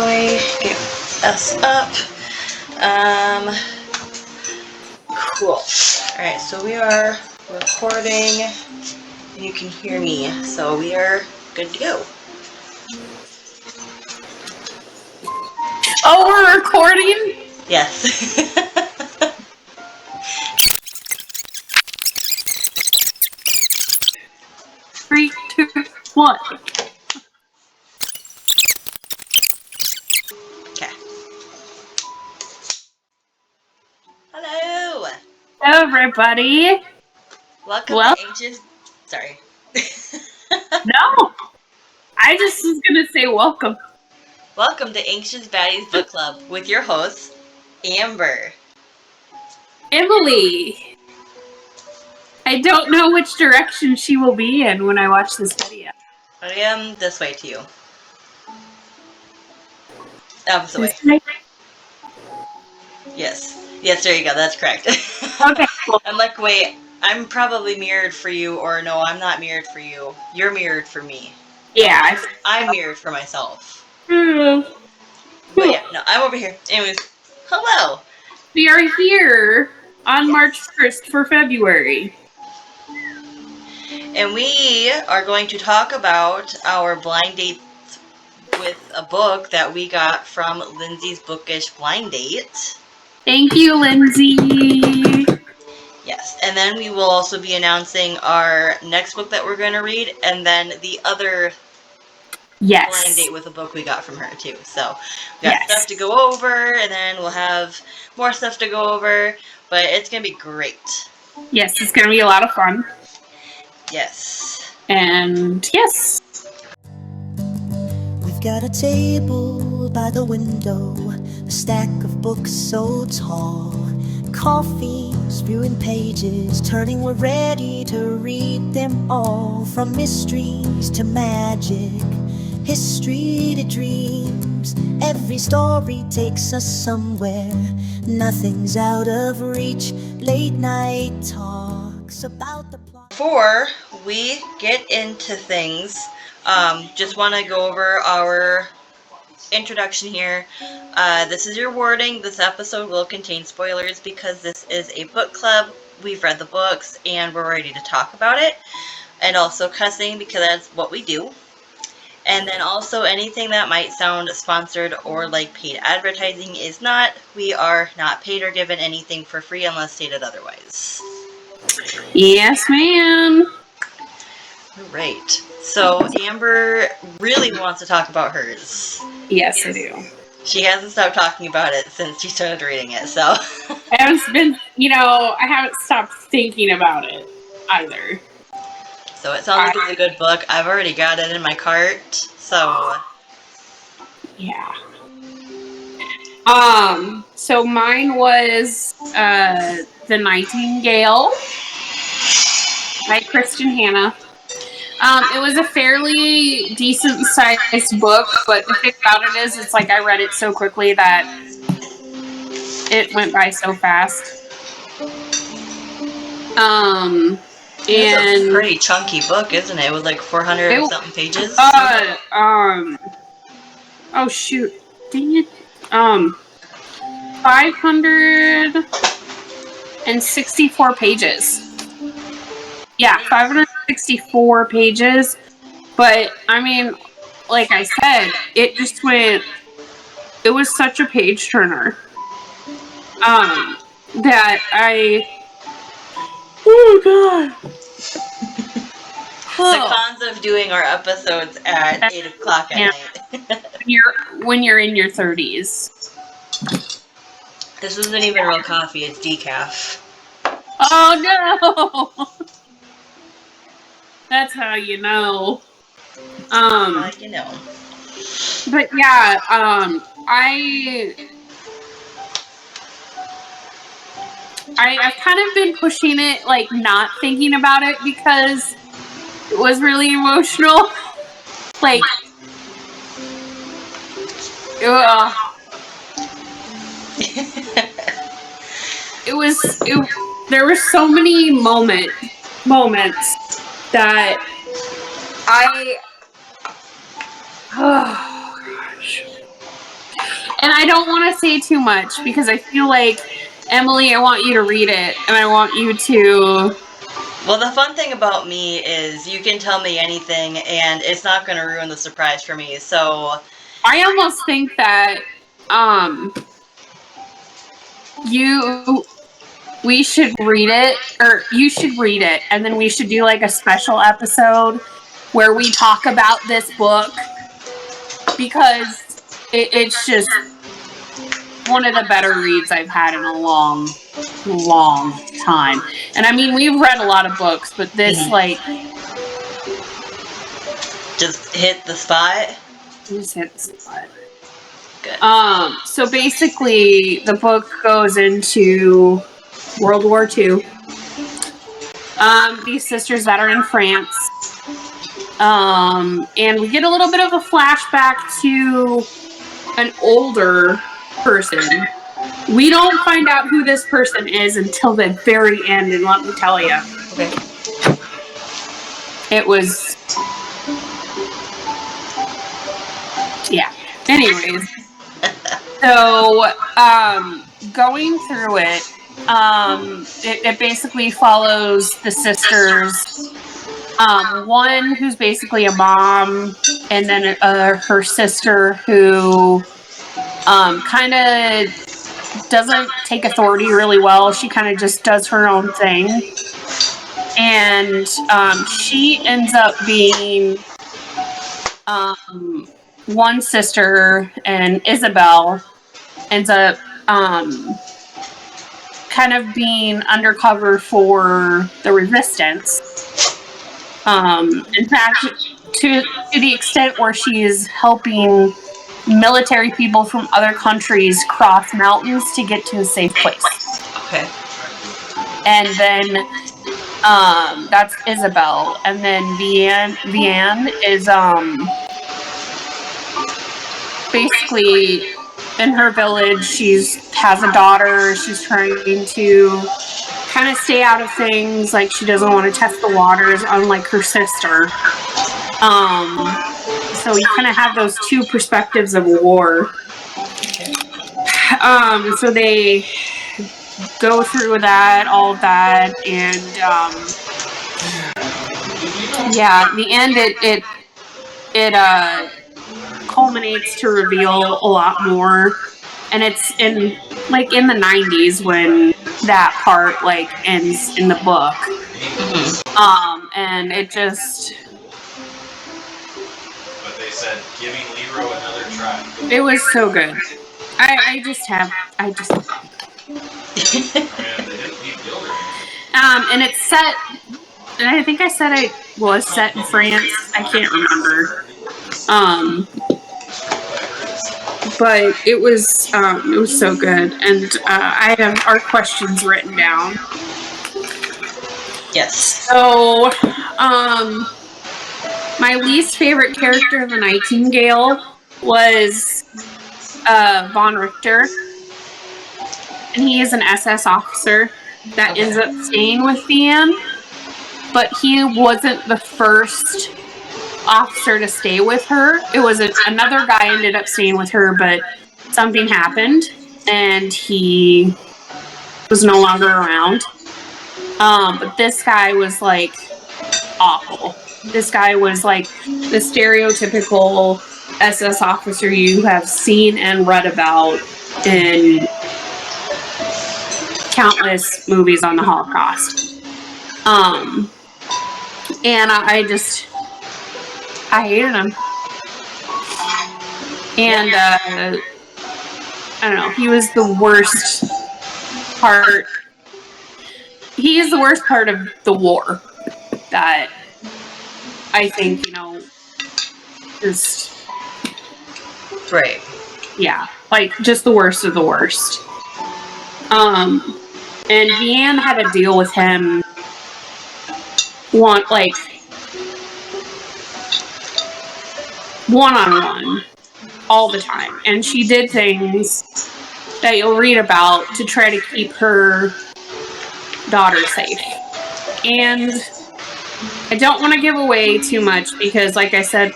way, get us up. Cool. Alright, so we are recording. You can hear me, so we are good to go. Oh, we're recording? Yes. 3, 2, 1. Okay. Hello! Hello, everybody. Welcome Well, to Ancient... Sorry. No, I just was going to say welcome. Welcome to Ancient Baddies Book Club with your host, Amber. Emily. I don't know which direction she will be in when I watch this video. I am this way to you. Opposite way. This way? Yes. Yes, there you go. That's correct. Okay, cool. I'm like, wait, I'm probably mirrored for you, or no, I'm not mirrored for you. You're mirrored for me. Yeah. No, I'm mirrored for myself. But But yeah, no, I'm over here. Anyways, hello! we are here on March 1st for February. And we are going to talk about our blind dates with a book that we got from Lindsay's Bookish Blind Date. Thank you, Lindsay. Yes, and then we will also be announcing our next book that we're going to read, and then the other blind date with a book we got from her too. So we got stuff to go over, and then we'll have more stuff to go over, but it's going to be great. Yes, it's going to be a lot of fun. Yes. And yes. We've got a table by the window, a stack of books so tall, coffee, spewing pages, turning, we're ready to read them all. From mysteries to magic, history to dreams, every story takes us somewhere, nothing's out of reach. Late night talks about the plot. Before we get into things, just want to go over our introduction here. This is your warning. This episode will contain spoilers because this is a book club. We've read the books and we're ready to talk about it. And also cussing because that's what we do. And then also anything that might sound sponsored or like paid advertising is not. We are not paid or given anything for free unless stated otherwise. Yes, ma'am. Right. So Amber really wants to talk about hers. Yes, I do. She hasn't stopped talking about it since she started reading it, so. I haven't stopped thinking about it either. So it sounds like it's a good book. I've already got it in my cart, so. Yeah. So mine was The Nightingale by Kristin Hannah. It was a fairly decent sized book, but the thing about it is, it's like I read it so quickly that it went by so fast. It's a pretty chunky book, isn't it? It was like 400 something pages. Oh shoot, dang it. 564 pages. Yeah, 564 pages. But, I mean, like I said, it just went... It was such a page turner. That I... Oh, God. The cons of doing our episodes at 8 o'clock at night. when you're in your 30s. This isn't even real coffee, it's decaf. Oh, no! That's how you know. Like you know. But yeah, I've kind of been pushing it, like, not thinking about it because it was really emotional. Like, there were so many moments that oh gosh. And I don't want to say too much because I feel like, Emily, I want you to read it, and I want you to... Well, the fun thing about me is you can tell me anything, and it's not going to ruin the surprise for me, so... I almost think that, we should read it, or you should read it, and then we should do like a special episode where we talk about this book, because it's just one of the better reads I've had in a long time. And I mean, we've read a lot of books, but this, like... Just hit the spot? Just hit the spot. Good. So basically, the book goes into World War II. These sisters that are in France. And we get a little bit of a flashback to an older person. We don't find out who this person is until the very end, and let me tell you. Okay. It was... Yeah. Anyways. So, going through it, it basically follows the sisters. One who's basically a mom, and then her sister who kind of doesn't take authority really well. She kind of just does her own thing. And she ends up being one sister, and Isabel ends up kind of being undercover for the resistance. In fact, to the extent where she is helping military people from other countries cross mountains to get to a safe place. Okay. And then that's Isabel. And then Vianne is basically in her village. Has a daughter. She's trying to kind of stay out of things. Like, she doesn't want to test the waters, unlike her sister. So we kind of have those two perspectives of war. So they go through all of that, and yeah, in the end, it culminates to reveal a lot more, and it's in the 90s when that part ends in the book. And it just... But they said giving Leroy another try. It was so good. I just Man, they didn't leave Gilder. and it's set, and I think I said it was set in France. I can't remember. But it was so good, and I have our questions written down. Yes. So, my least favorite character of the Nightingale was Von Richter, and he is an SS officer that ends up staying with Vianne, but he wasn't the first officer to stay with her. It was another guy ended up staying with her, but something happened, and he was no longer around. But this guy was awful. This guy was the stereotypical SS officer you have seen and read about in countless movies on the Holocaust. And I hated him. And I don't know, he was the worst part. He is the worst part of the war that I think, just... Right. Yeah, just the worst of the worst. And Vianne had to deal with him one-on-one all the time. And she did things that you'll read about to try to keep her daughter safe. And I don't want to give away too much because, like I said,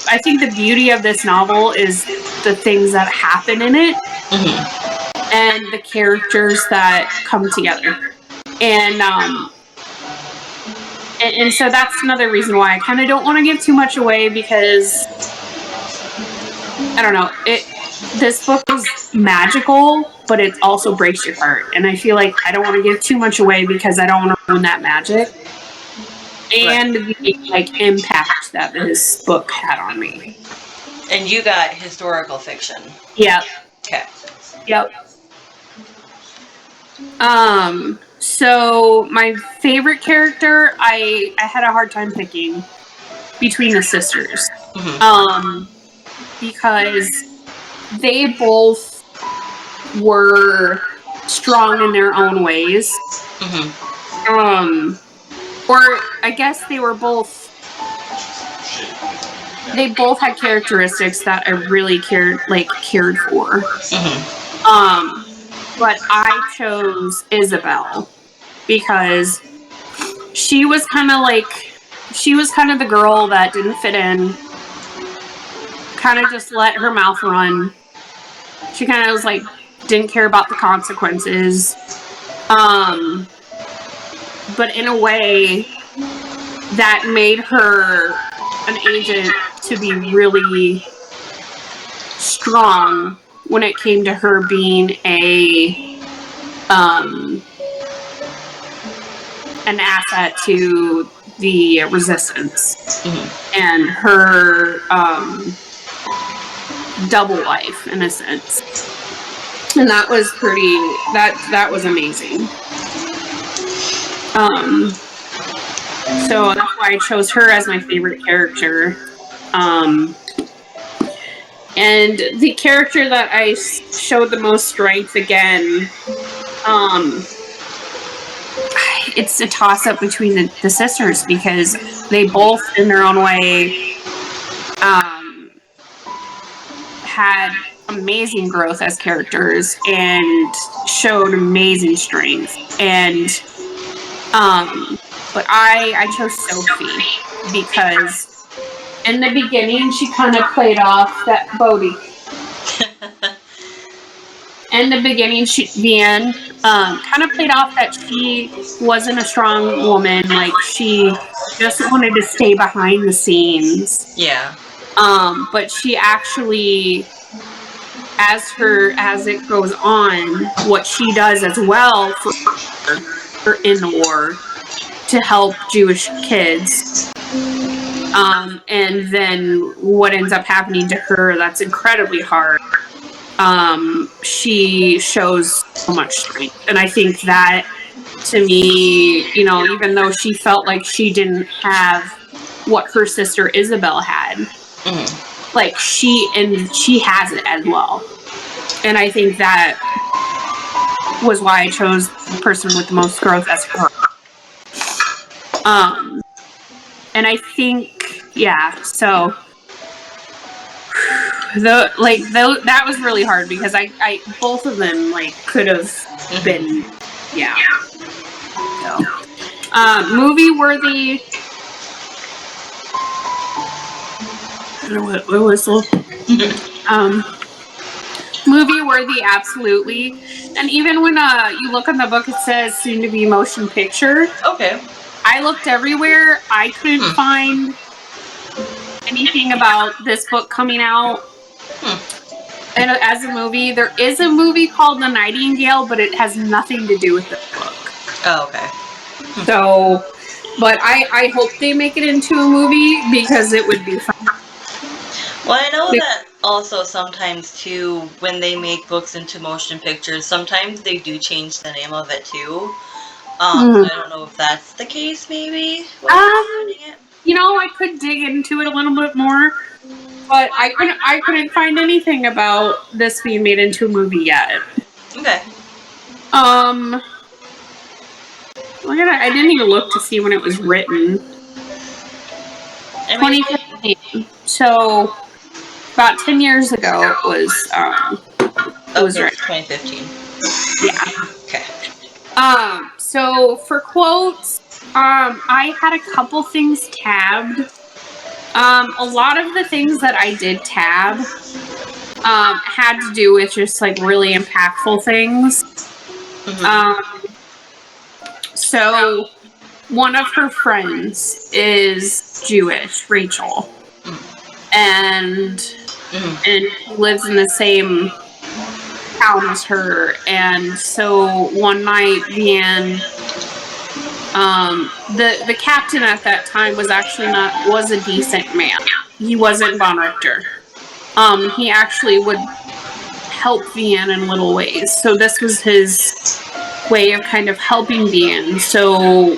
I think the beauty of this novel is the things that happen in it and the characters that come together. And so that's another reason why I kind of don't want to give too much away because, I don't know, this book is magical, but it also breaks your heart. And I feel like I don't want to give too much away because I don't want to ruin that magic. And the like impact that this book had on me. And you got historical fiction. Yep. Okay. Yep. So my favorite character, I had a hard time picking between the sisters. Because they both were strong in their own ways. Or I guess they were both. They both had characteristics that I really cared for. But I chose Isabel because she was kind of the girl that didn't fit in. Kind of just let her mouth run. She kind of was like didn't care about the consequences. But in a way that made her an agent to be really strong when it came to her being an asset to the resistance and her double life in a sense. And that was that was amazing. So that's why I chose her as my favorite character. And the character that I showed the most strength again, it's a toss-up between the sisters because they both, in their own way, had amazing growth as characters and showed amazing strength. And but I chose Sophie because in the beginning she kind of played off that Bodhi. In the beginning, Vianne kind of played off that she wasn't a strong woman. Like she just wanted to stay behind the scenes. Yeah. But she actually, as it goes on, what she does as well for in the war to help Jewish kids. And then what ends up happening to her, that's incredibly hard. She shows so much strength. And I think that, to me, even though she felt like she didn't have what her sister Isabel had, like she has it as well. And I think that was why I chose the person with the most growth as her. And I think, so that was really hard because I both of them could have been, So, movie worthy. I don't know what whistle. Movie worthy, absolutely. And even when you look on the book, it says soon to be motion picture. Okay. I looked everywhere. I couldn't find anything about this book coming out. And as a movie, there is a movie called The Nightingale, but it has nothing to do with the book. Oh, okay. So, but I hope they make it into a movie because it would be fun. Well, I know that also sometimes too, when they make books into motion pictures, sometimes they do change the name of it too. I don't know if that's the case, maybe. I could dig into it a little bit more, but I couldn't find anything about this being made into a movie yet. Okay. I didn't even look to see when it was written. 2015. So about 10 years ago it was written. 2015. Yeah. Okay. So for quotes, I had a couple things tabbed. A lot of the things that I did tab had to do with just like really impactful things. So one of her friends is Jewish, Rachel, and he lives in the same town as her. And so one night, Vianne, the captain at that time was a decent man. He wasn't Von Richter. He actually would help Vianne in little ways. So this was his way of kind of helping Vianne. So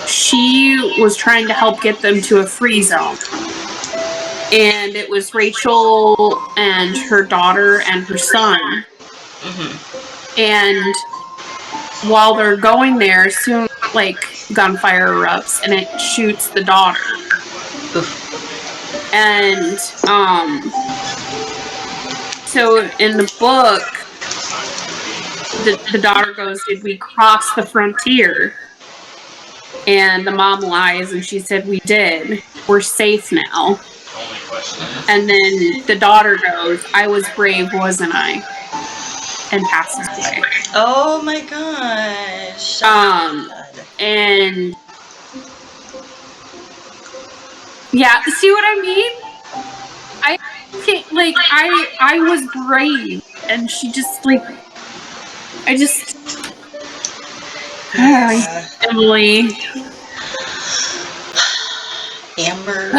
she was trying to help get them to a free zone. And it was Rachel and her daughter and her son. And while they're going there, soon, like, gunfire erupts and it shoots the daughter. And, so in the book, the daughter goes, "Did we cross the frontier?" And the mom lies and she said, "We did. We're safe now." And then the daughter goes, "I was brave, wasn't I?" And passes away. Oh my gosh. And yeah, see what I mean? I can't, like, I was brave, and she just, like, Emily. Amber.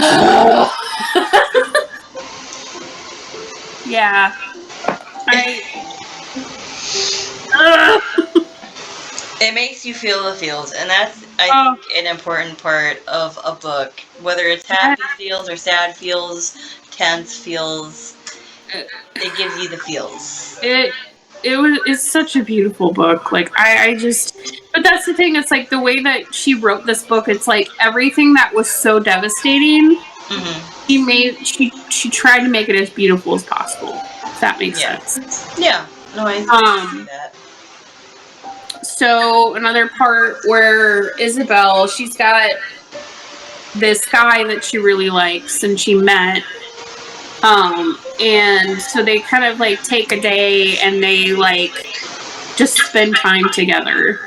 Yeah. It makes you feel the feels, and that's, I think, an important part of a book. Whether it's happy feels or sad feels, tense feels, it gives you the feels. It's such a beautiful book. Like, but that's the thing, it's like the way that she wrote this book, it's like everything that was so devastating, she tried to make it as beautiful as possible, if that makes sense. Yeah. No, I see that. So another part where Isabel, she's got this guy that she really likes and she met. And so they kind of like take a day and they like just spend time together.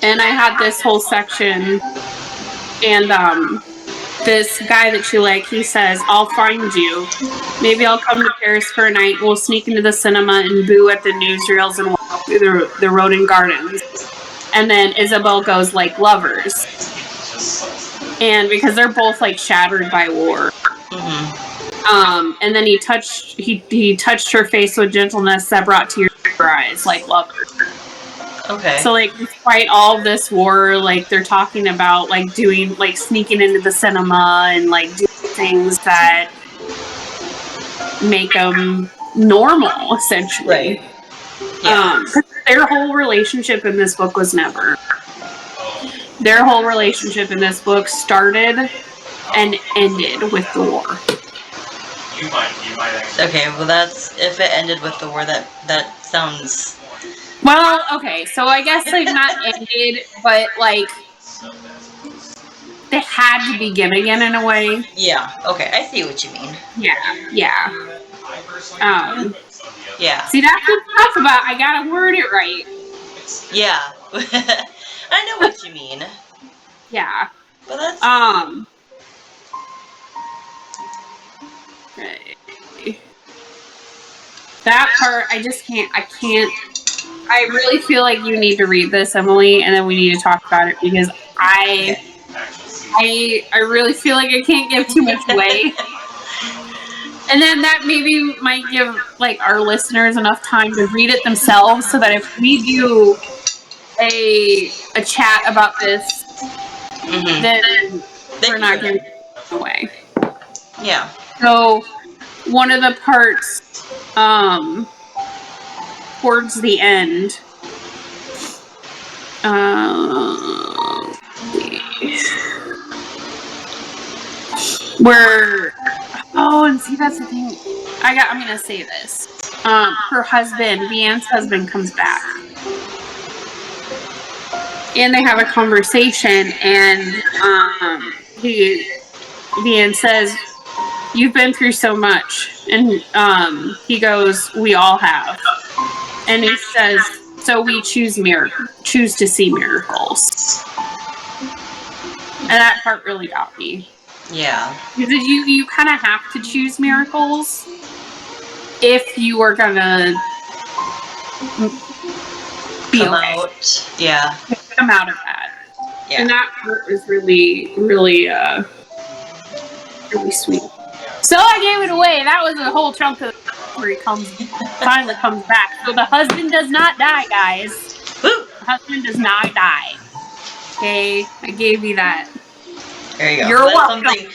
And I had this whole section, and this guy that you like, he says, "I'll find you. Maybe I'll come to Paris for a night. We'll sneak into the cinema and boo at the newsreels and walk through the Rodin Gardens." And then Isabel goes, "Like lovers." And because they're both like shattered by war. And then he touched her face with gentleness that brought tears to her eyes, like lovers. Okay. So, like, despite all of this war, like, they're talking about, like, doing, like, sneaking into the cinema and, like, doing things that make them normal, essentially. Right. Yeah. Their whole relationship in this book was never. Their whole relationship in this book started and ended with the war. You might actually. Okay, well that's, if it ended with the war, that sounds... Well, okay, so I guess, like, not ended, but, like, they had to begin again in a way. Yeah, okay, I see what you mean. Yeah. Yeah. See, that's what's tough about, I gotta word it right. Yeah. I know what you mean. Yeah. But that's... Okay. That part, I can't. I really feel like you need to read this, Emily, and then we need to talk about it, because I really feel like I can't give too much away. And then that maybe might give, like, our listeners enough time to read it themselves, so that if we do a chat about this, then we're not giving it away. Yeah. So, one of the parts, towards the end, where, and see, that's the thing, I'm gonna say this. her husband, Vianne's husband, comes back. And they have a conversation, and Vianne says, "You've been through so much." And he goes, "We all have." And he says, "So we choose to see miracles." And that part really got me. Yeah. Because you kind of have to choose miracles if you are gonna be Come okay. out. Yeah. Come out of that. Yeah. And that part was really, really, really sweet. So I gave it away. That was a whole chunk of where he finally comes back. So the husband does not die, guys. Woo! The husband does not die. Okay, I gave you that. There you go. You're welcome. Something.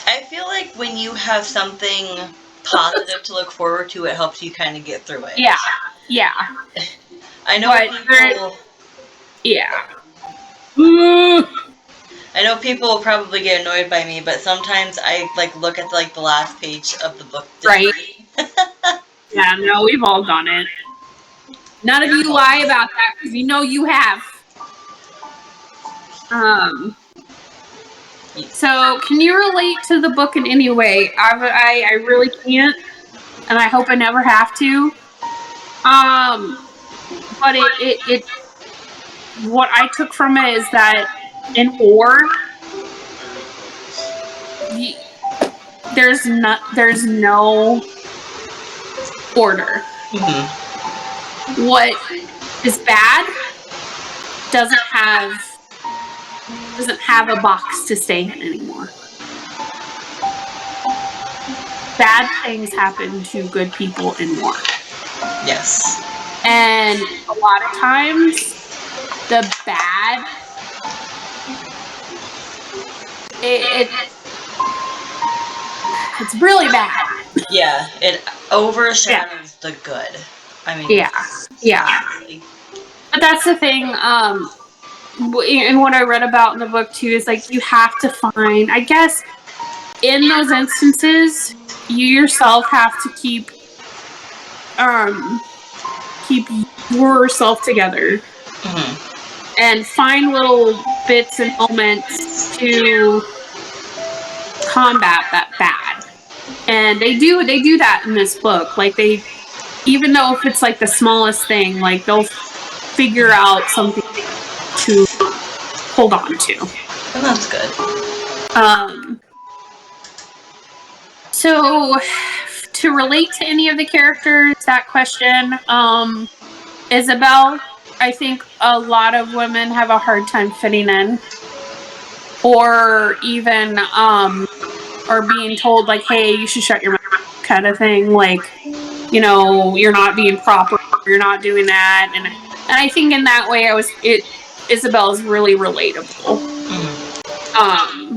I feel like when you have something positive to look forward to, it helps you kind of get through it. Yeah, yeah. I know But people. Yeah. I know people will probably get annoyed by me, but sometimes I look at the last page of the book. Right. Yeah, no, we've all done it. None of you lie about that because you know you have. So, can you relate to the book in any way? I really can't, and I hope I never have to. But it what I took from it is that in war, there's no order. Mm-hmm. What is bad doesn't have a box to stay in anymore. Bad things happen to good people in war. Yes. And a lot of times, the bad, it's really bad. Yeah, it overshadows the good. I mean, yeah. Honestly. But that's the thing, and what I read about in the book too is you have to find, I guess, in those instances, you yourself have to keep yourself together. Mm-hmm. And find little bits and moments to combat that bad. And they do that in this book. Even though if it's the smallest thing, they'll figure out something to hold on to. And that's good. So to relate to any of the characters, that question, Isabel, I think a lot of women have a hard time fitting in, or even or being told hey, you should shut your mouth, kind of thing. You're not being proper, you're not doing that, and I think in that way Isabel's really relatable. Mm-hmm.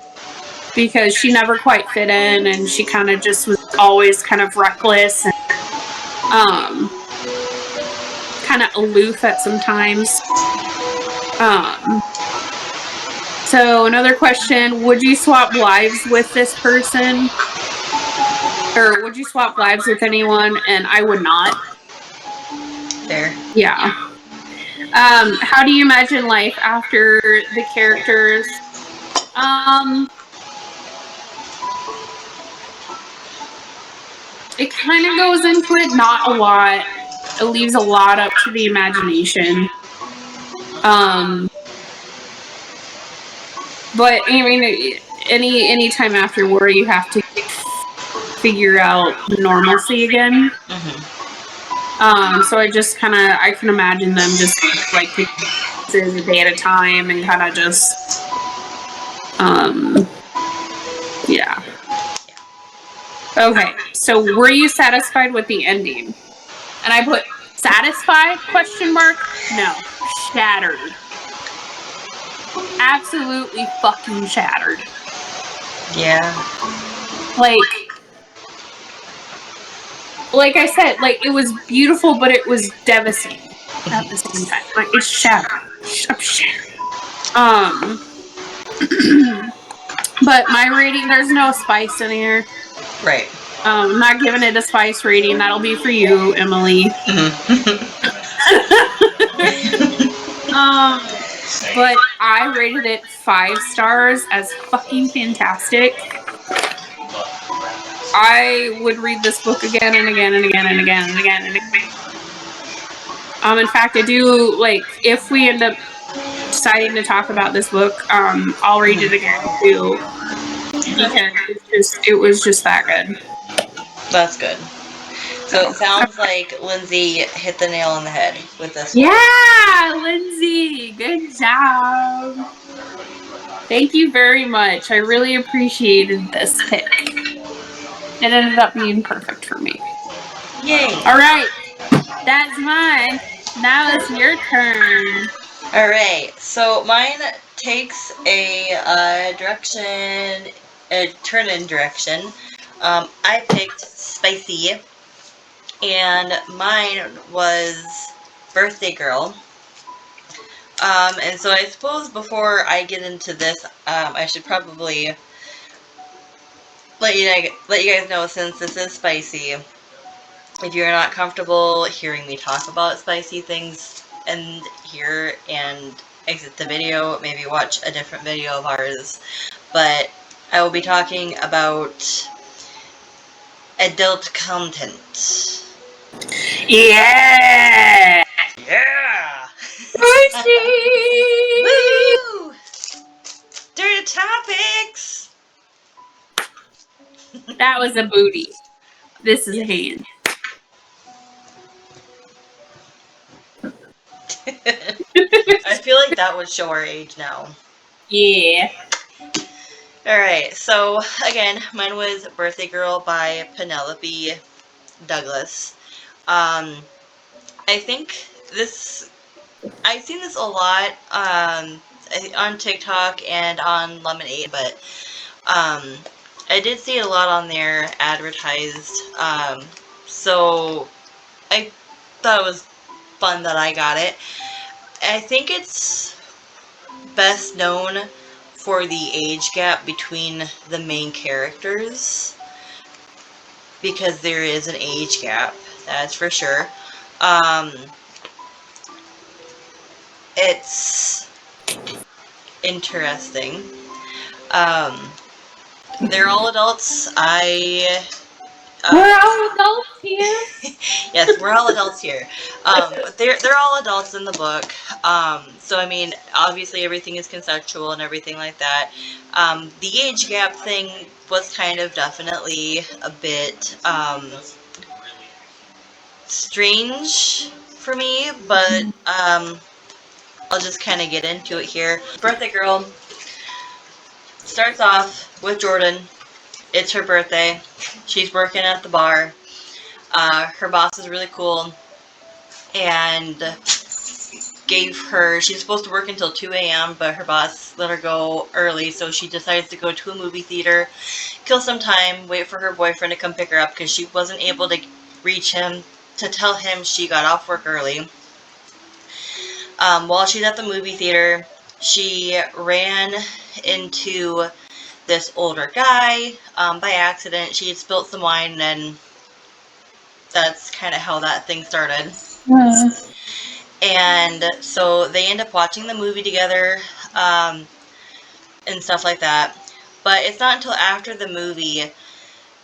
Because she never quite fit in, and she kind of just was always kind of reckless and kind of aloof at some times. So another question, would you swap lives with this person? Or would you swap lives with anyone? And I would not. Fair. Yeah. How do you imagine life after the characters? It kind of goes into it, not a lot. It leaves a lot up to the imagination. But I mean, any time after war, you have to figure out normalcy again. Mm-hmm. So I just I can imagine them just taking a day at a time and kind of just, yeah. Okay, so were you satisfied with the ending? And I put satisfied ? No, shattered. Absolutely fucking shattered. Yeah. Like I said, it was beautiful, but it was devastating at the same time. It's shattered. I'm shattered. But my rating, there's no spice in here. Right. I'm not giving it a spice rating. That'll be for you, Emily. But I rated it 5 stars as fucking fantastic. I would read this book again and again and again and again and again and again. In fact, I do, like, if we end up deciding to talk about this book, I'll read it again too, because it was just that good. That's good. So it sounds like Lindsay hit the nail on the head with this one. Yeah, Lindsay, good job. Thank you very much. I really appreciated this pick. It ended up being perfect for me. Yay! All right, that's mine. Now it's your turn. All right. So mine takes a turn in direction. I picked spicy, and mine was Birthday Girl. And so I suppose before I get into this, I should probably let you guys know, since this is spicy, if you're not comfortable hearing me talk about spicy things and exit the video, maybe watch a different video of ours. But I will be talking about adult content. Yeah. Yeah! Spicy. Woo! Dirty topics! That was a booty. This is a hand. I feel like that would show our age now. Yeah. Alright, so again, mine was Birthday Girl by Penelope Douglas. I think I've seen this a lot on TikTok and on Lemonade, but I did see it a lot on there advertised. So I thought it was fun that I got it. I think it's best known for the age gap between the main characters, because there is an age gap, that's for sure. It's interesting. They're all adults. We're all adults here. Yes, we're all adults here. But they're all adults in the book. So I mean, obviously everything is consensual and everything like that. The age gap thing was kind of definitely a bit strange for me, but I'll just kind of get into it here. Birthday Girl starts off with Jordan. It's her birthday. She's working at the bar. Her boss is really cool and she's supposed to work until 2 a.m., but her boss let her go early, so she decides to go to a movie theater, kill some time, wait for her boyfriend to come pick her up because she wasn't able to reach him to tell him she got off work early. While she's at the movie theater, she ran into this older guy by accident. She had spilt some wine, and that's kind of how that thing started. And so they end up watching the movie together and stuff like that. But it's not until after the movie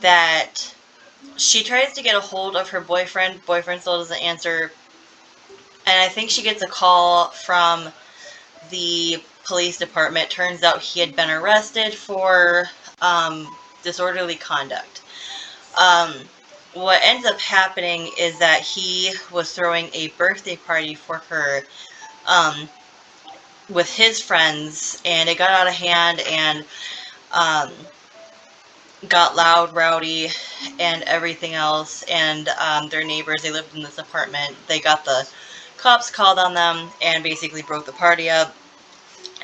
that she tries to get a hold of her boyfriend. Boyfriend still doesn't answer. And I think she gets a call from the police department. Turns out he had been arrested for disorderly conduct. What ends up happening is that he was throwing a birthday party for her with his friends, and it got out of hand and got loud, rowdy, and everything else. And their neighbors, they lived in this apartment, they got the cops called on them and basically broke the party up.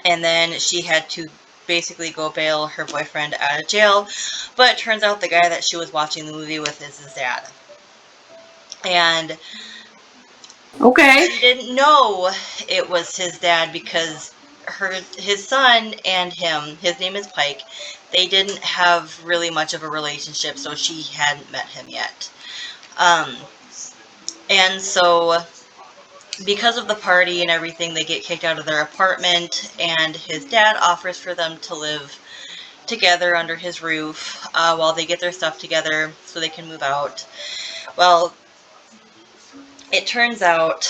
And then she had to basically go bail her boyfriend out of jail. But it turns out the guy that she was watching the movie with is his dad. And okay, she didn't know it was his dad because his son and him, his name is Pike, they didn't have really much of a relationship, so she hadn't met him yet. And so because of the party and everything, they get kicked out of their apartment, and his dad offers for them to live together under his roof while they get their stuff together so they can move out. Well, it turns out,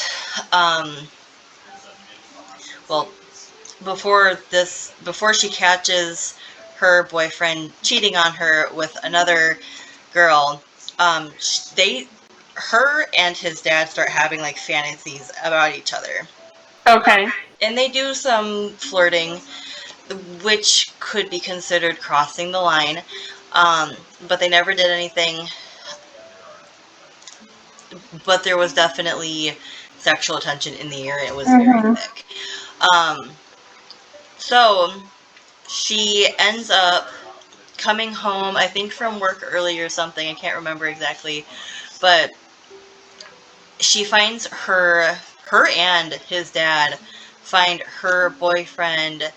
well, before she catches her boyfriend cheating on her with another girl, her and his dad start having like fantasies about each other. Okay. And they do some flirting, which could be considered crossing the line, but they never did anything. But there was definitely sexual tension in the air, and it was very thick. So she ends up coming home, I think from work early or something, I can't remember exactly, but she finds her and his dad find her boyfriend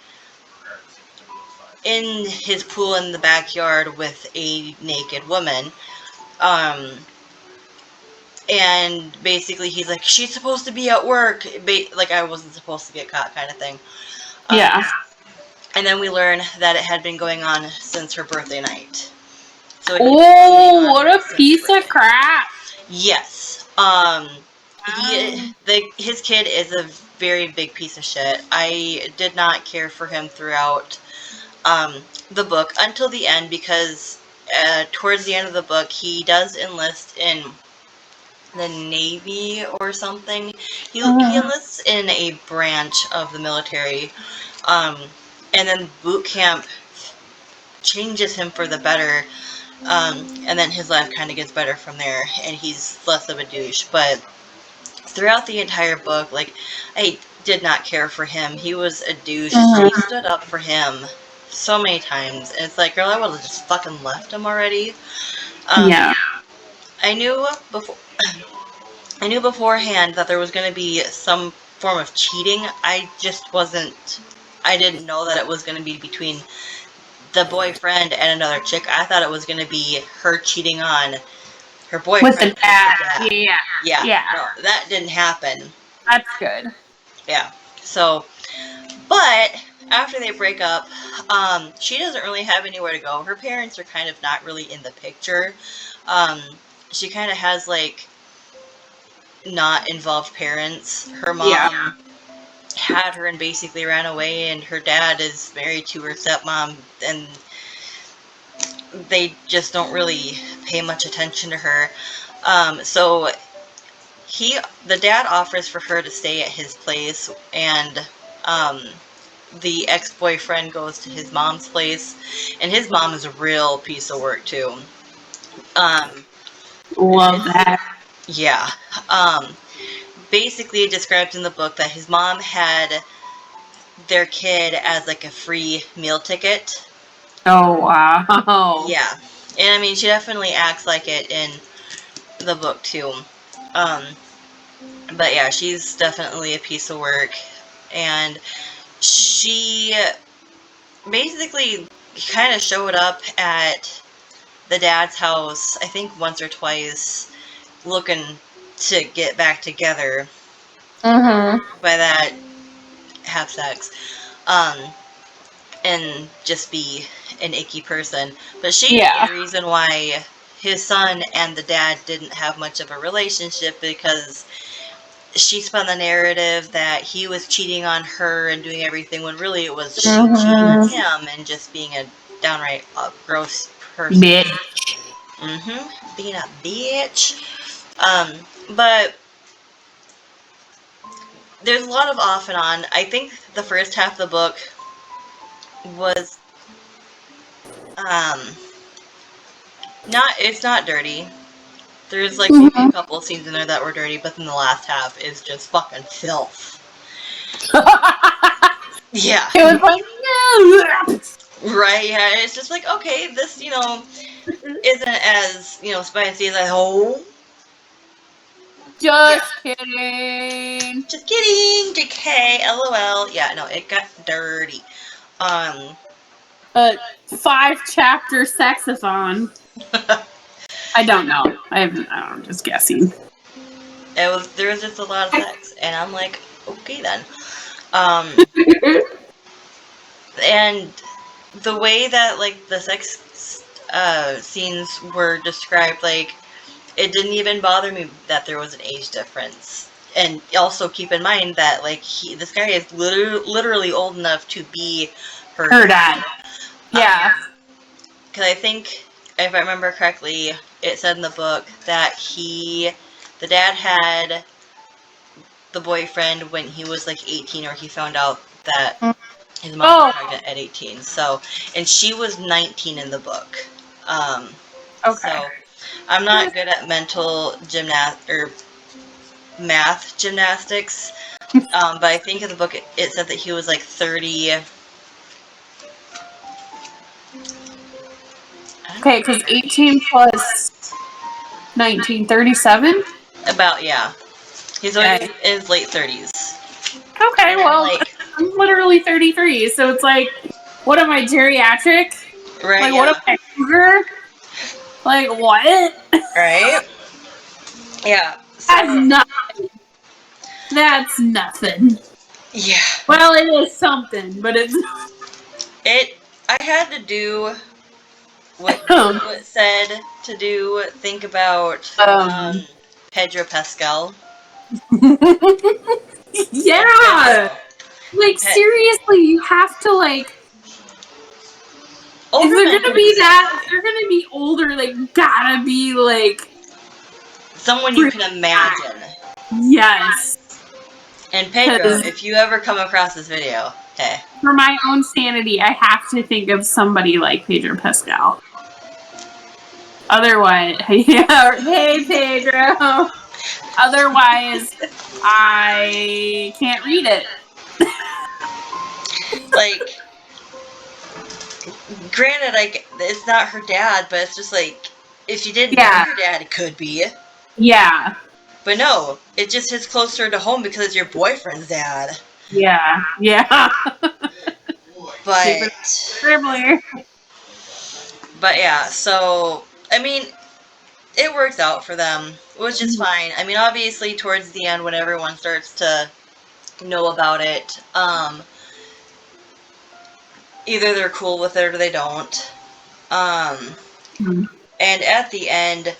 in his pool in the backyard with a naked woman. And basically he's like, she's supposed to be at work, like I wasn't supposed to get caught kind of thing. Yeah. And then we learn that it had been going on since her birthday night. So oh, what a piece of crap. Yes. His kid is a very big piece of shit. I did not care for him throughout the book until the end, because towards the end of the book he does enlist in the Navy or something. He enlists in a branch of the military, and then boot camp changes him for the better, and then his life kind of gets better from there, and he's less of a douche. But throughout the entire book, like, I did not care for him. He was a douche. She stood up for him so many times, and it's like, girl, I would have just fucking left him already. Yeah. I knew beforehand that there was going to be some form of cheating. I didn't know that it was going to be between the boyfriend and another chick. I thought it was going to be her cheating on her boyfriend With the dad. Yeah. No, that didn't happen. That's good. Yeah. So, but after they break up, she doesn't really have anywhere to go. Her parents are kind of not really in the picture. She kind of has like not involved parents. Her mom had her and basically ran away, and her dad is married to her stepmom, and they just don't really pay much attention to her. So the dad offers for her to stay at his place, and the ex-boyfriend goes to his mom's place, and his mom is a real piece of work too. Love that. Yeah. Basically it describes in the book that his mom had their kid as like a free meal ticket. Oh, wow. Yeah. And I mean, she definitely acts like it in the book too. But yeah, she's definitely a piece of work, and she basically kind of showed up at the dad's house, I think once or twice, looking to get back together. By that, have sex. And just be an icky person. But she's the reason why his son and the dad didn't have much of a relationship, because she spun the narrative that he was cheating on her and doing everything, when really it was she cheating on him and just being a downright gross person. Bitch. Being a bitch. But there's a lot of off and on. I think the first half of the book was it's not dirty. There's like maybe a couple of scenes in there that were dirty, but then the last half is just fucking filth. Yeah. It was like, right, yeah, it's just like, okay, this, isn't as, spicy as I hope. Just kidding. Just kidding, JK, LOL. Yeah, no, it got dirty. 5-chapter sexathon. I don't know. I'm just guessing. There was just a lot of sex, and I'm like, okay then. And the way that like the sex scenes were described, like it didn't even bother me that there was an age difference. And also keep in mind that like this guy is literally old enough to be her dad. Yeah. Because I think, if I remember correctly, it said in the book that the dad had the boyfriend when he was like 18, or he found out that his mom was pregnant at 18. So, and she was 19 in the book. Okay. So, I'm not good at mental math gymnastics, but I think in the book it said that he was like 30. Okay, because 18 plus 19, 37? About, yeah. He's already in his late 30s. Okay, well, like, I'm literally 33, so it's like, what am I, geriatric? Right, like, yeah. what am I, cougar? Like, what? Right? Yeah. So, That's nothing. Yeah. Well, it is something, but it's... I had to do what it said to do. Think about Pedro Pascal. Yeah! Like, seriously, you have to, like... Older if they're gonna be older, they gotta be, like... someone you can imagine. Yes. And Pedro, if you ever come across this video, hey. For my own sanity, I have to think of somebody like Pedro Pascal. Otherwise, yeah, hey Pedro. Otherwise, I can't read it. Like, granted, it's not her dad, but it's just like, if you didn't know her dad, it could be. Yeah. But no, it just hits closer to home because it's your boyfriend's dad. Yeah. Yeah. But yeah, so, I mean, it works out for them, which is fine. I mean, obviously, towards the end, when everyone starts to know about it, either they're cool with it or they don't. And at the end,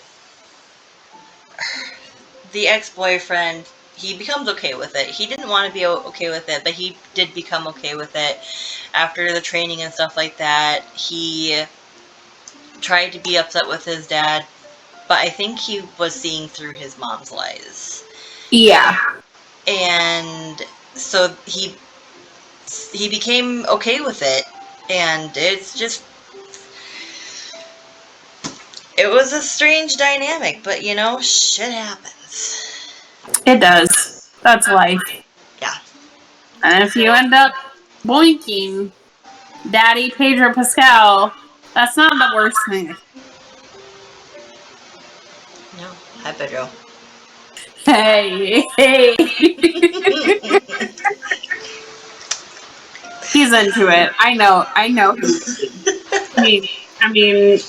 the ex-boyfriend, he becomes okay with it. He didn't want to be okay with it, but he did become okay with it after the training and stuff like that. He tried to be upset with his dad, but I think he was seeing through his mom's lies. Yeah. And so he became okay with it, and it's just, it was a strange dynamic, but you know, shit happens. It does. That's life. Yeah. And if you end up boinking Daddy Pedro Pascal, that's not the worst thing. No. Hi, Pedro. Hey. He's into it. I know. I mean,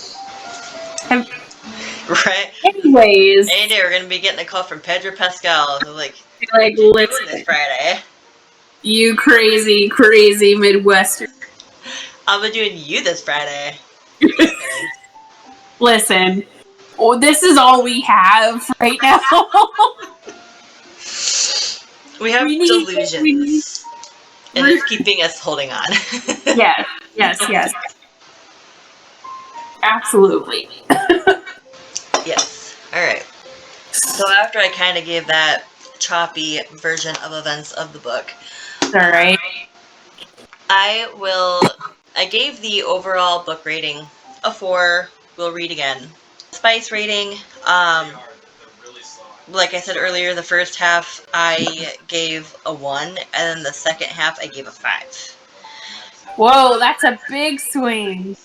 right. Anyways. Any day we're gonna be getting a call from Pedro Pascal. Like listen, this Friday. You crazy, crazy Midwestern. I'll be doing you this Friday. Listen. Oh, this is all we have right now. We have delusions. And it's keeping us holding on. Yes. Absolutely. Yes. Alright. So after I kind of gave that choppy version of events of the book. Alright. I gave the overall book rating a 4. We'll read again. Spice rating, like I said earlier, the first half I gave a 1, and then the second half I gave a 5. Whoa, that's a big swing.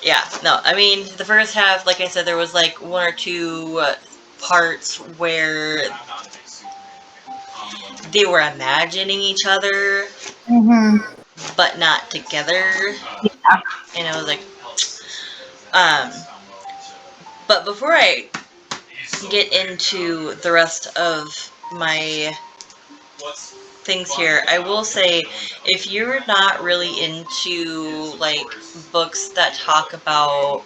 Yeah, no, I mean, the first half, like I said, there was like 1 or 2 parts where they were imagining each other, but not together. Yeah. And I was like, but before I get into the rest of my things here, I will say, if you're not really into like books that talk about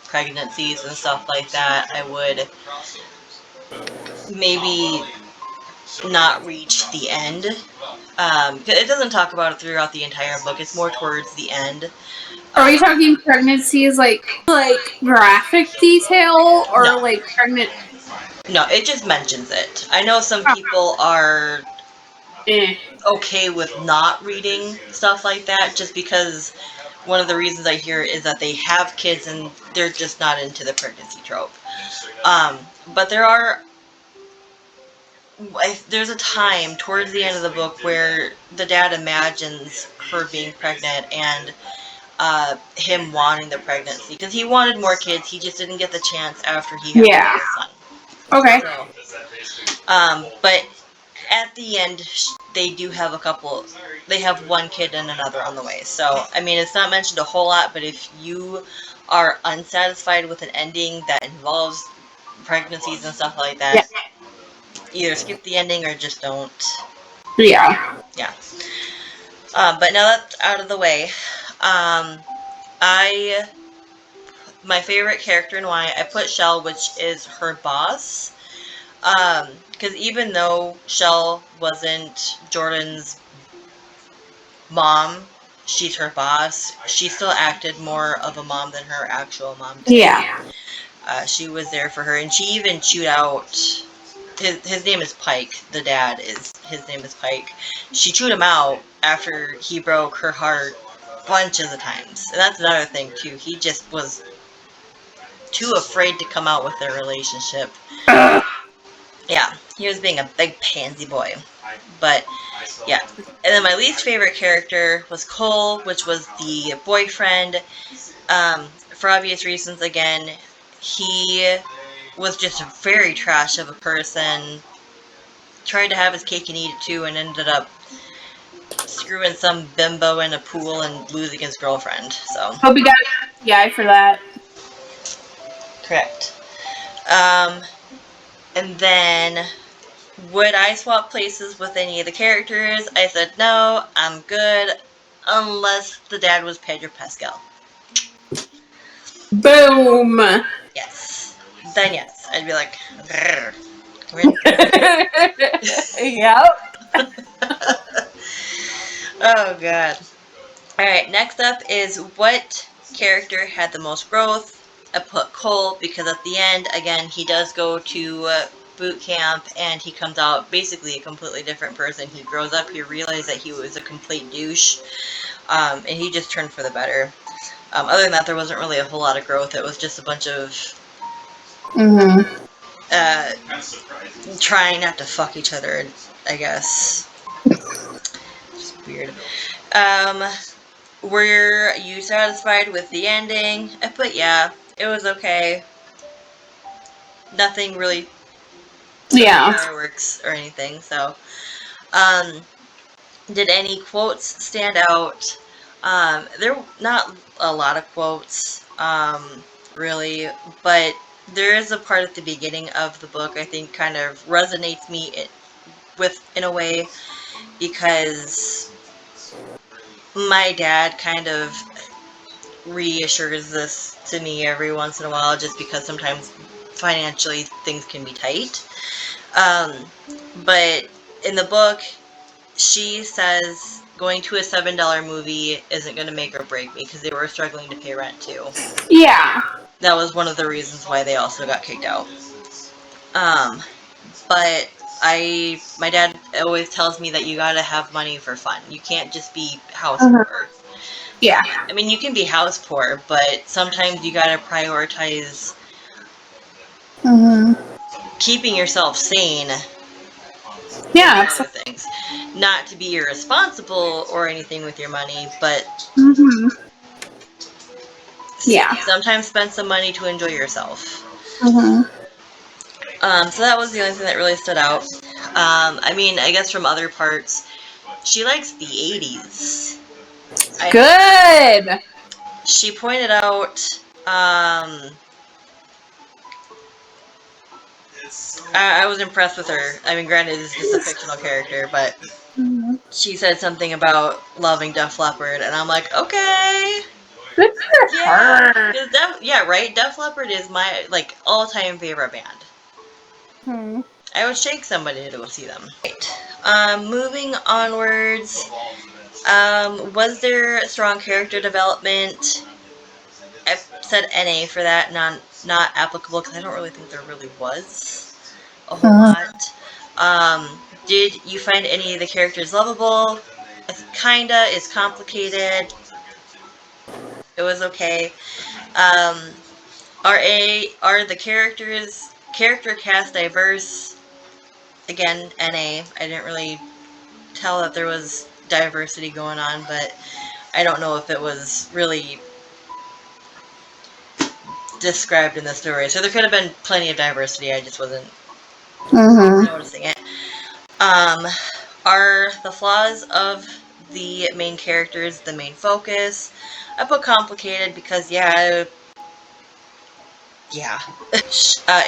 pregnancies and stuff like that, I would maybe not reach the end. 'Cause it doesn't talk about it throughout the entire book. It's more towards the end. Are we talking pregnancies like graphic detail or No. like pregnant? No, it just mentions it. I know some people are okay with not reading stuff like that just because one of the reasons I hear is that they have kids and they're just not into the pregnancy trope. But there's a time towards the end of the book where the dad imagines her being pregnant and him wanting the pregnancy because he wanted more kids. He just didn't get the chance after he had Yeah. his son. Okay. So, but at the end, they do have a couple. They have one kid and another on the way. So, I mean, it's not mentioned a whole lot, but if you are unsatisfied with an ending that involves pregnancies and stuff like that, either skip the ending or just don't. Yeah. Yeah. But now that's out of the way, my favorite character and why I put Shell, which is her boss. Because even though Shell wasn't Jordan's mom, she's her boss, she still acted more of a mom than her actual mom did. Yeah. She was there for her, and she even chewed out. His name is Pike. The dad his name is Pike. She chewed him out after he broke her heart bunches of times, and that's another thing too. He just was too afraid to come out with their relationship. Yeah, he was being a big pansy boy. But yeah, and then my least favorite character was Cole, which was the boyfriend. For obvious reasons, again, he was just a very trash of a person. Tried to have his cake and eat it too, and ended up screwing some bimbo in a pool and losing his girlfriend. So Hope you got a guy for that. correct. And then would I swap places with any of the characters? I said no, I'm good, unless the dad was Pedro Pascal. Boom. Yes. Then yes, I'd be like, grrr. Yep. Oh god. Alright, next up is what character had the most growth? I put Cole because at the end, again, he does go to boot camp and he comes out basically a completely different person. He grows up, he realized that he was a complete douche, and he just turned for the better. Other than that, there wasn't really a whole lot of growth. It was just a bunch of trying not to fuck each other, I guess. Just weird. Were you satisfied with the ending? I put yeah. It was okay. Nothing really. Fireworks or anything. So, did any quotes stand out? There not a lot of quotes, really, but there is a part at the beginning of the book I think kind of resonates me with in a way because my dad kind of reassures this to me every once in a while just because sometimes financially things can be tight. But in the book, she says going to a $7 movie isn't going to make or break me because they were struggling to pay rent too. Yeah. That was one of the reasons why they also got kicked out. But my dad always tells me that you gotta have money for fun. You can't just be house poor. Yeah. I mean, you can be house poor, but sometimes you gotta prioritize keeping yourself sane. Yeah. Other things. Not to be irresponsible or anything with your money, but yeah. sometimes spend some money to enjoy yourself. So that was the only thing that really stood out. I mean, I guess from other parts, she likes the 80s. Good. She pointed out, I was impressed with her. I mean, granted, it's just a fictional character, but she said something about loving Def Leppard, and I'm like, okay. Good for her. Right? Def Leppard is my, like, all-time favorite band. I would shake somebody to go see them. Right. Moving onwards, was there strong character development? I said NA for that, not applicable, because I don't really think there really was a whole lot. Did you find any of the characters lovable? Kinda. It's complicated. It was okay. Are the character cast diverse? Again, NA. I didn't really tell that there was diversity going on, but I don't know if it was really described in the story. So there could have been plenty of diversity. I just wasn't noticing it. Are the flaws of the main characters the main focus? I put complicated because yeah.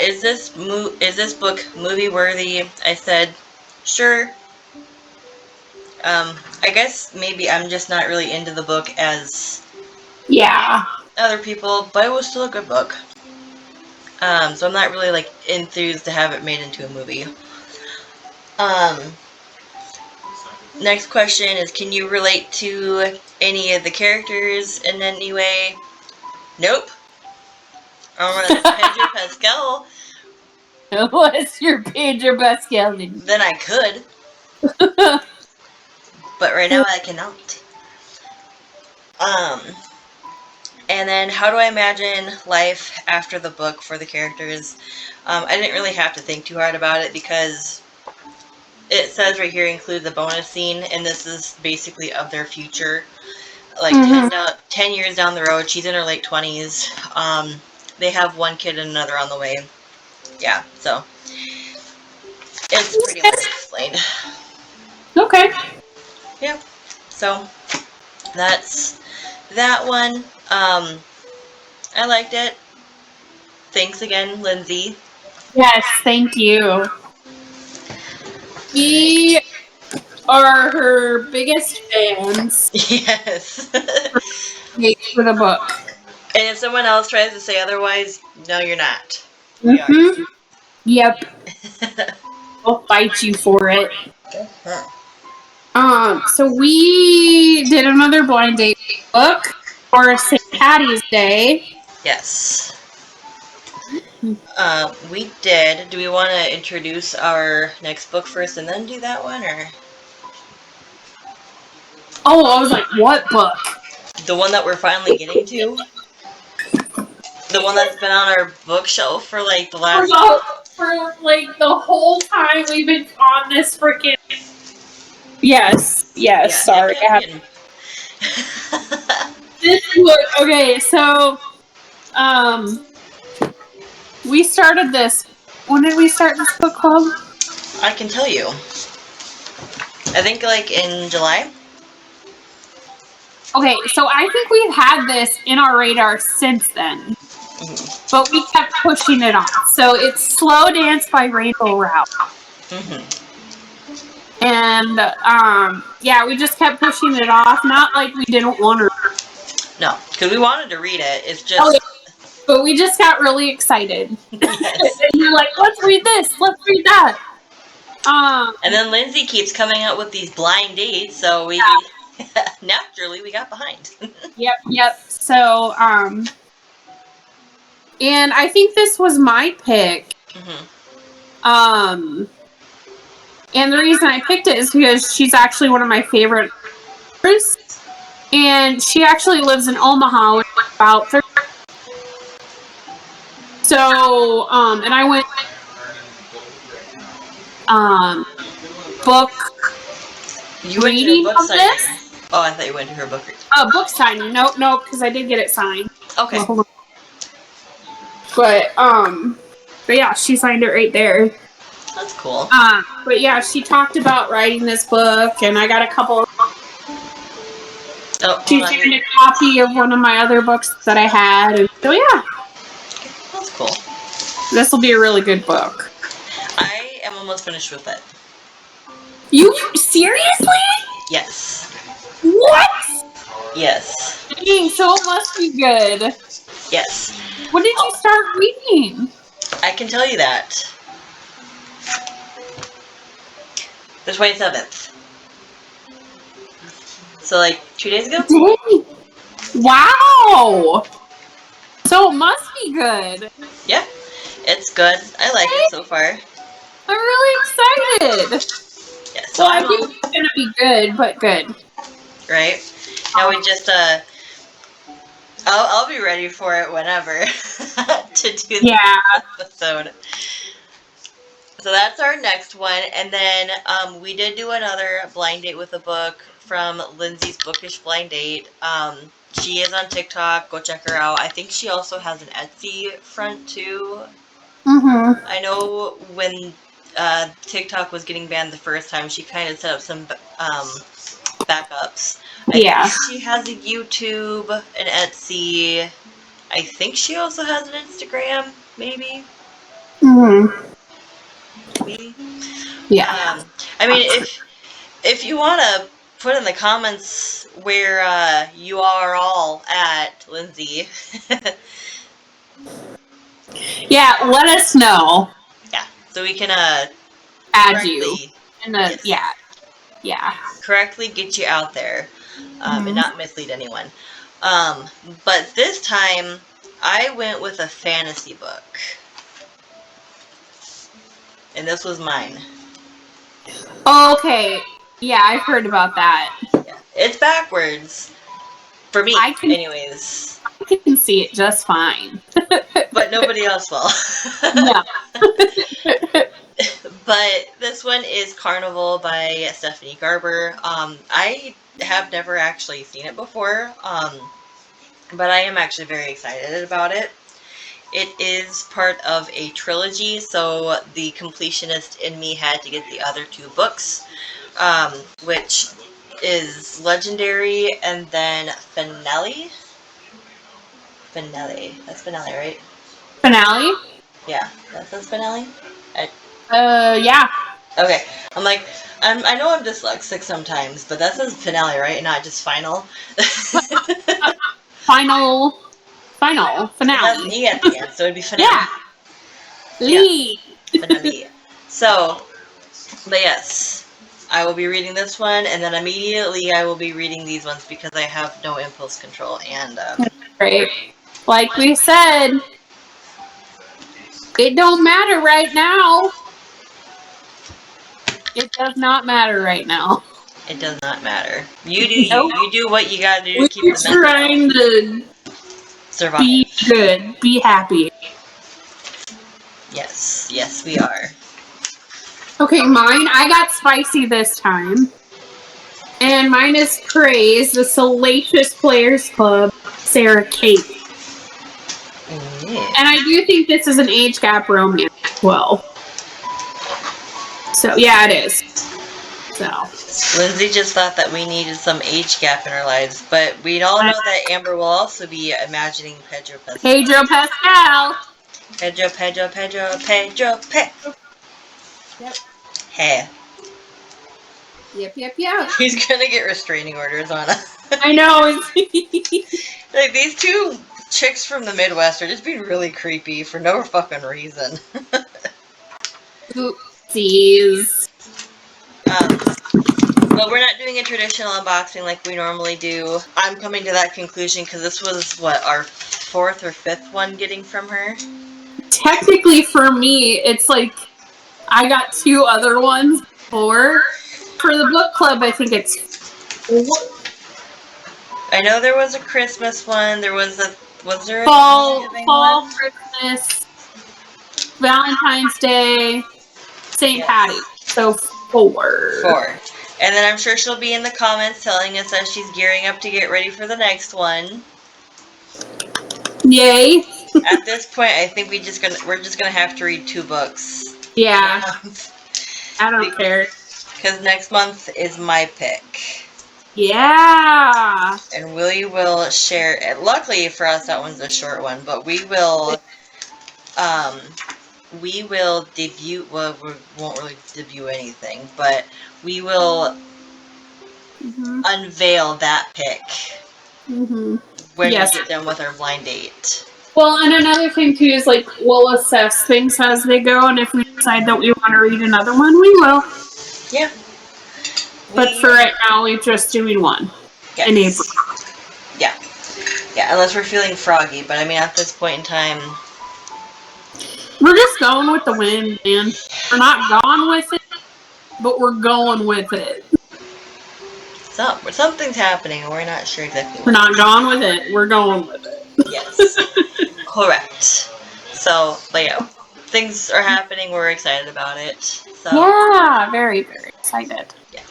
Is this book movie worthy? I said sure. I guess maybe I'm just not really into the book as other people, but it was still a good book. So I'm not really like enthused to have it made into a movie. Next question is, can you relate to any of the characters in any way? Nope. Pedro Pascal. What's your Pedro Pascal name? Then I could. But right now I cannot. And then how do I imagine life after the book for the characters? I didn't really have to think too hard about it because it says right here includes a bonus scene, and this is basically of their future. Like 10 years down the road, she's in her late 20s. They have one kid and another on the way. Yeah, so it's pretty much explained. Okay. Yeah, so that's that one. I liked it. Thanks again, Lindsay. Yes, thank you. We are her biggest fans. Yes. For the book. And if someone else tries to say otherwise, no, you're not. Yep. I'll fight you for it. So we did another blind date book for St. Patty's Day. Yes. We did. Do we want to introduce our next book first and then do that one, or? Oh, I was like, what book? The one that we're finally getting to? The one that's been on our bookshelf for like the last... For like the whole time we've been on this freaking... Yes, sorry. This book, okay, so, we started this. When did we start this book club? I can tell you. I think like in July. Okay, so I think we've had this in our radar since then. But we kept pushing it off. So it's Slow Dance by Rainbow Route. And, yeah, we just kept pushing it off. Not like we didn't want to. No, because we wanted to read it. It's just... But we just got really excited. Yes. And you're like, let's read this. Let's read that. And then Lindsay keeps coming out with these blind dates, so we... naturally, we got behind. Yep. So, and I think this was my pick. And the reason I picked it is because she's actually one of my favorite authors. And she actually lives in Omaha, which is about 30. So, and I went, book You went to reading her book of signing? this. Oh, I thought you went to her book reading. Book signing. Nope, because I did get it signed. Okay. But, But yeah, she signed it right there. That's cool. But yeah, she talked about writing this book, and I got a couple. Oh, She hold on. signed a copy of one of my other books that I had. And so yeah, That's cool. this will be a really good book. I am almost finished with it. You seriously? Yes. What? Yes. Dang, so it must be good. Yes. When did you start reading? I can tell you that. The 27th. So, like, 2 days ago? Dang. Wow. So it must be good. Yeah. It's good. I like it so far. I'm really excited. Yeah, so Well, I I'm think on, it's gonna be good, but good. right? Now we just, I'll be ready for it whenever to do this episode. So that's our next one. And then we did do another blind date with a book from Lindsay's Bookish Blind Date. She is on TikTok. Go check her out. I think she also has an Etsy front too. Mm-hmm. I know when TikTok was getting banned the first time, she kind of set up some backups. I think she has a YouTube, an Etsy. I think she also has an Instagram, maybe. Mm-hmm. Maybe. Yeah. I mean, if you want to put in the comments where you are all at, Lindsay. Yeah, let us know. Yeah, so we can Add you. And yes, yeah. correctly get you out there and not mislead anyone. But this time, I went with a fantasy book. And this was mine. Okay. Yeah, I've heard about that. Yeah. It's backwards. For me, anyways. I can see it just fine. But nobody else will. No. But this one is Carnival by Stephanie Garber. I have never actually seen it before, but I am actually very excited about it. It is part of a trilogy, so the completionist in me had to get the other two books, which is Legendary and then Finale. That's Finale, right? Finale? Yeah, that says Finale? Yeah. Okay, I'm like, I know I'm dyslexic sometimes, but that says Finale, right? Not just Final. Finale. It has an E at the end, so it'd be Finale. Yeah. Finale. So, but yes, I will be reading this one, and then immediately I will be reading these ones because I have no impulse control, and Right. Like we said, it don't matter right now. It does not matter right now. it does not matter. You do you. You do what you gotta do to keep We're the mental trying to survive. be good, be happy. Yes, we are. Okay, mine, I got spicy this time. And mine is Praise, the Salacious Players Club, Sarah Kate. Yeah. And I do think this is an age gap romance as well. So, yeah, it is. So. Lindsay just thought that we needed some age gap in our lives, but we all know that Amber will also be imagining Pedro Pascal. Pedro Pascal! Pedro. Yep. Hey. Yep. He's gonna get restraining orders on us. I know. Like, these two chicks from the Midwest are just being really creepy for no fucking reason. Oopsies. But we're not doing a traditional unboxing like we normally do. I'm coming to that conclusion because this was, what, our 4th or 5th one getting from her? Technically, for me, it's like I got 2 other ones before. For the book club, I think it's 4. I know there was a Christmas one. Was there a Fall, one? Christmas, Valentine's Day, St. Patty's. So 4. 4. And then I'm sure she'll be in the comments telling us that she's gearing up to get ready for the next one. Yay. At this point, I think we're just gonna have to read 2 books. Yeah, I don't care. Because next month is my pick. Yeah. And we will share it. Luckily for us, that one's a short one, but we will debut. Well, we won't really debut anything, but we will unveil that pick when we get done with our blind date. Well, and another thing too is like we'll assess things as they go, and if we decide that we want to read another one, we will. Yeah. But for right now, we're just doing one in April. Yeah. Yeah, unless we're feeling froggy, but I mean at this point in time, we're just going with the wind, man. We're not gone with it, but we're going with it. Something's happening, and we're not sure exactly what. We're not gone with it. We're going with it. Yes. Correct. So, but yeah, things are happening. We're excited about it. So. Yeah, very, very excited. Yeah.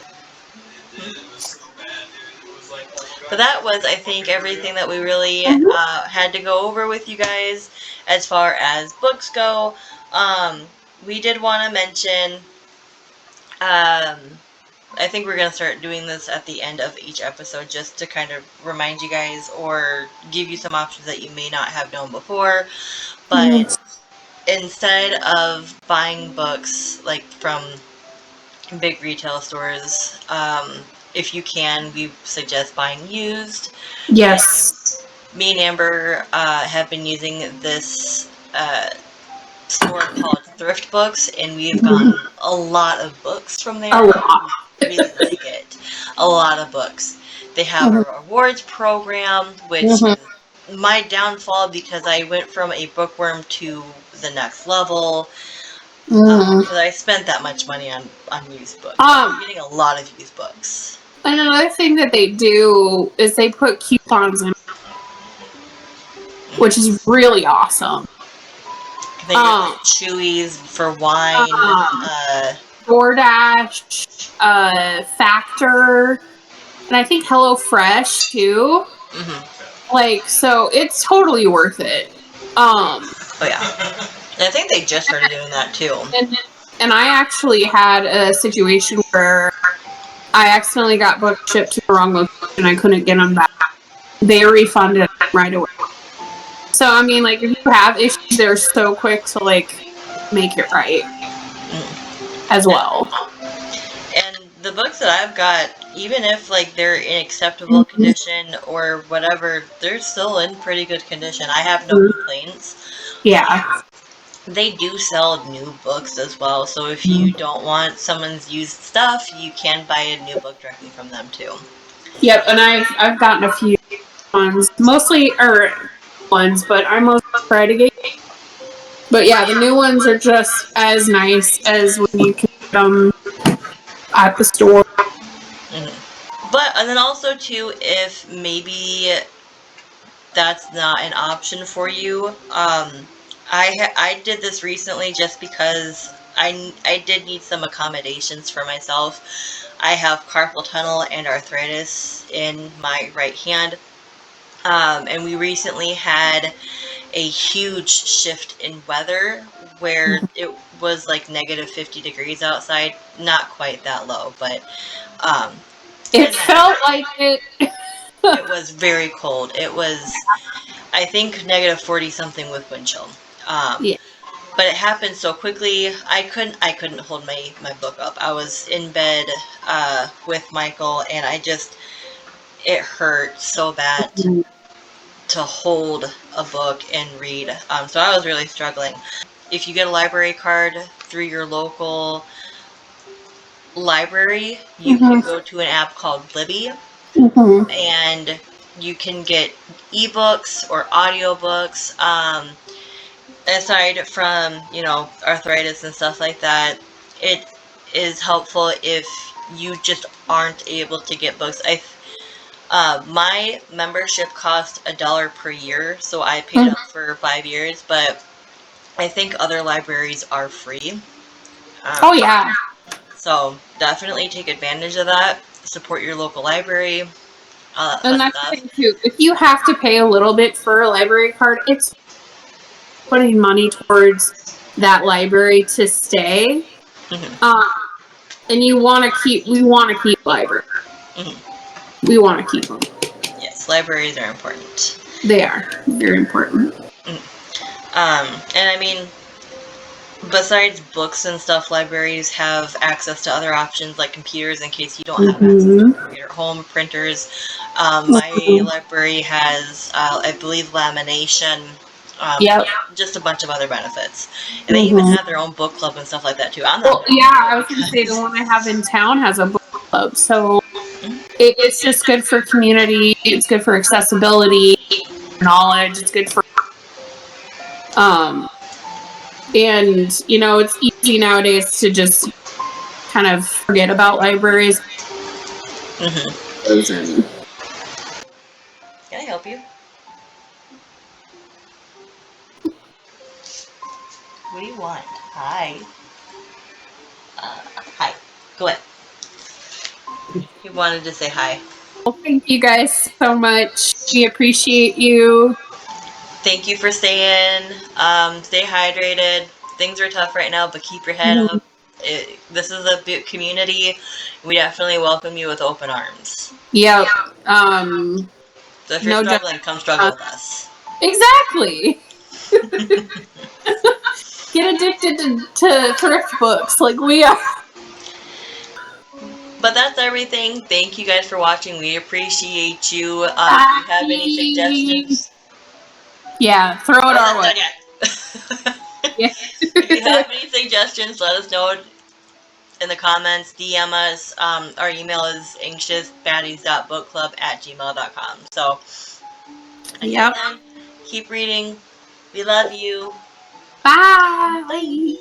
But that was, I think, everything that we really had to go over with you guys as far as books go. We did want to mention, I think we're going to start doing this at the end of each episode just to kind of remind you guys or give you some options that you may not have known before. But instead of buying books like from big retail stores, if you can, we suggest buying used. Yes. Me and Amber have been using this store called Thrift Books, and we've gotten a lot of books from there. A lot. We really like it. A lot of books. They have a rewards program, which my downfall because I went from a bookworm to the next level. Because I spent that much money on used books. I'm getting a lot of used books. And another thing that they do is they put coupons in, which is really awesome. They get like Chewies for wine, DoorDash, Factor, and I think HelloFresh too. Like, so it's totally worth it. Oh yeah. And I think they just started doing that too. And I actually had a situation where I accidentally got books shipped to the wrong location. I couldn't get them back. They refunded it right away. So, I mean, like, if you have issues, they're so quick to, like, make it right as well. And the books that I've got, even if, like, they're in acceptable condition or whatever, they're still in pretty good condition. I have no complaints. Yeah. They do sell new books as well, so if you don't want someone's used stuff, you can buy a new book directly from them too. Yep, and I've gotten a few ones, mostly ones, but I mostly try to get. But yeah, the new ones are just as nice as when you can get them at the store. But and then also too, if maybe that's not an option for you, I did this recently just because I did need some accommodations for myself. I have carpal tunnel and arthritis in my right hand. And we recently had a huge shift in weather where it was like negative 50 degrees outside. Not quite that low, but it felt like it. It was very cold. It was, I think, negative 40 something with wind chill. Yeah. But it happened so quickly. I couldn't hold my book up. I was in bed with Michael, and it hurt so bad to hold a book and read. So I was really struggling. If you get a library card through your local library, you can go to an app called Libby, and you can get ebooks or audiobooks. Aside from, arthritis and stuff like that, it is helpful if you just aren't able to get books. My membership cost $1 per year, so I paid up for 5 years, but I think other libraries are free. Oh yeah. So definitely take advantage of that. Support your local library. And that's the thing too. If you have to pay a little bit for a library card, it's putting money towards that library to stay. And we want to keep library. We want to keep them. Yes, libraries are important. They are very important. And I mean, besides books and stuff, libraries have access to other options like computers in case you don't have access to a computer at home, printers. My library has, I believe, lamination, just a bunch of other benefits. And they even have their own book club and stuff like that too. I was going to say the one I have in town has a book club, so it's just good for community. It's good for accessibility, knowledge. It's good for and you know, it's easy nowadays to just kind of forget about libraries. Can I help you? What do you want? Hi. Hi. Go ahead. You wanted to say hi. Well, thank you guys so much. We appreciate you. Thank you for staying. Stay hydrated. Things are tough right now, but keep your head up. This is a big community. We definitely welcome you with open arms. Yep. So if you're struggling, come struggle with us. Exactly. Get addicted to thrift books like we are. But that's everything. Thank you guys for watching. We appreciate you. If you have any suggestions, throw it our way. If you have any suggestions, let us know in the comments. DM us. Our email is anxiousbaddies.bookclub@gmail.com. So, until then, keep reading. We love you. Bye.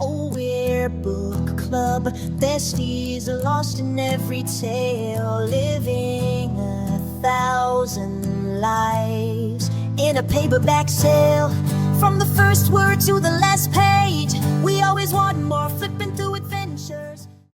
Oh, we're book club besties, lost in every tale, living 1,000 lives in a paperback sale. From the first word to the last page, we always want more, flipping through